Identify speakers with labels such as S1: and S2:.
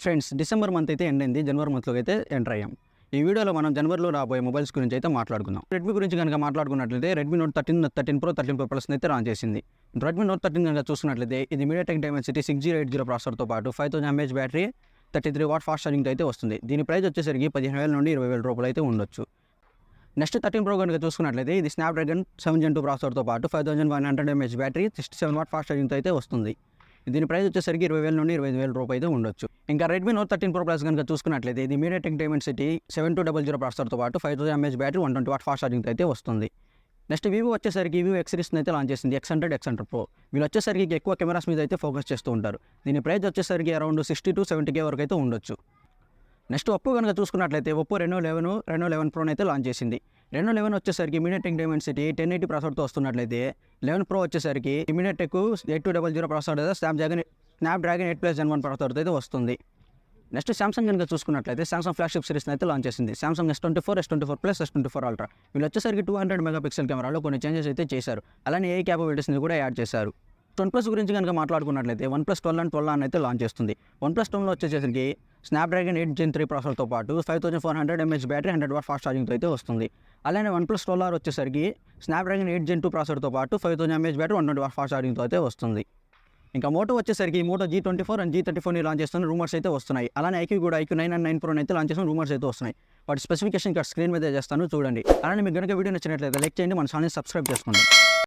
S1: Friends, December month అయితే end అయింది. జనవరి మంత్లోకి అయితే ఎంటర్ అయ్యాం. ఈ వీడియోలో మనం జనవరిలో రాబోయే మొబైల్స్ గురించి అయితే మాట్లాడుకుందాం. రెడ్మీ గురించి కనుక మాట్లాడుకున్నట్లయితే Redmi Note 13 Pro 13 Pro Plus అయితే లాంచ్ చేసింది. రెడ్మీ నోట్ 13 కనుక చూసుకున్నట్లయితే ఇది MediaTek Dimensity 6080 ప్రాసెసర్తో పాటు 5000 mAh బ్యాటరీ 33 వాట్ ఫాస్ట్ ఛార్జింగ్తో అయితే వస్తుంది. దీని ప్రైస్ వచ్చేసరికి 15,000 నుండి 20,000 రూపాయలు అయితే ఉండొచ్చు. నెక్స్ట్ 13 Pro కనుక చూసుకున్నట్లయితే ఇది Snapdragon 7 Gen 2 ప్రాసెసర్తో పాటు 5100 mAh బ్యాటరీ 67 వాట్ ఫాస్ట్ ఛార్జింగ్తో అయితే వస్తుంది. దీని ప్రైస్ వచ్చేసరికి 20,000 నుండి 25,000 రూపాయలు అయితే ఉండొచ్చు. ఇంకా రెడ్మీ నోట్ 13 Pro Plus కనుక చూసుకున్నట్లయితే ఇది MediaTek Dimensity 7200 ప్రాసెసర్తో పాటు 5000 mAh బ్యాటరీ 120 వాట్ ఫాస్ట్ ఛార్జింగ్తో అయితే వస్తుంది. నెక్స్ట్ వివో వచ్చేసరికి వివో X సిరీస్ని అయితే లాంచ్ చేసింది. X100 Pro వీళ్ళు వచ్చేసరికి ఎక్కువ కెమెరాస్ మీద అయితే ఫోకస్ చేస్తూ ఉంటారు. దీని ప్రైస్ వచ్చేసరికి అరౌండ్ 60 to 70K వరకు అయితే ఉండొచ్చు. నెక్స్ట్ ఒప్పో కనుక చూసుకున్నట్లయితే ఒప్పో Reno 11 Pro అయితే లాంచ్ చేసింది. Reno 11 వచ్చేసరికి MediaTek Dimensity 1080 ప్రాసెసర్తో వస్తున్నట్లయితే 11 Pro వచ్చేసరికి MediaTek 8200 ప్రాసెసర్ లేదా Snapdragon 8+ Gen 1 ప్రాసెసర్తో అయితే వస్తుంది. నెక్స్ట్ సామ్సంగ్ కనుక చూసుకున్నట్లయితే సామ్సంగ్ ఫ్లాగ్షిప్ సిరీస్ని అయితే లాంచ్ చేసింది. Samsung S24, S24 Plus, S24 Ultra వీళ్ళు వచ్చేసరికి 200 మెగాపిక్సెల్ కెమెరాలో కొన్ని చేంజెస్ అయితే చేశారు. అలానే AI క్యాపబిలిటీస్ని కూడా యాడ్ చేశారు. OnePlus గురించి కనుక మాట్లాడుకున్నట్లయితే OnePlus 12 అయితే లాంచ్ చేస్తుంది. OnePlus 12 వచ్చేసరికి Snapdragon 8 Gen 3 ప్రాసెసర్తో పాటు 5400 mAh బ్యాటరీ 100 వాట్ ఫాస్ట్ ఛార్జింగ్తో అయితే వస్తుంది. అలానే OnePlus 12R వచ్చేసరికి Snapdragon 8 Gen 2 ప్రాసెసర్తో పాటు 5000 mAh బ్యాటరీ 120 వాట్ ఫాస్ట్ ఛార్జింగ్తో అయితే వస్తుంది. ఇంకా మోటో వచ్చేసరికి మోటో G24 అండ్ G34ని లాంచ్ చేస్తున్న రూమర్స్ అయితే వస్తున్నాయి. అలానే IQ కూడా IQ 9 and 9 Pro అయితే లాంచ్ చేస్తున్న రూమర్స్ అయితే వస్తున్నాయి. వాటి స్పెసిఫికేషన్ ఇక్కడ స్క్రీన్ మీద చేస్తాను చూడండి. అలానే మీకు కనుక వీడియో నచ్చినట్లయితే లైక్ చేయండి, మన ఛానల్ని సబ్స్క్రైబ్ చేసుకోండి.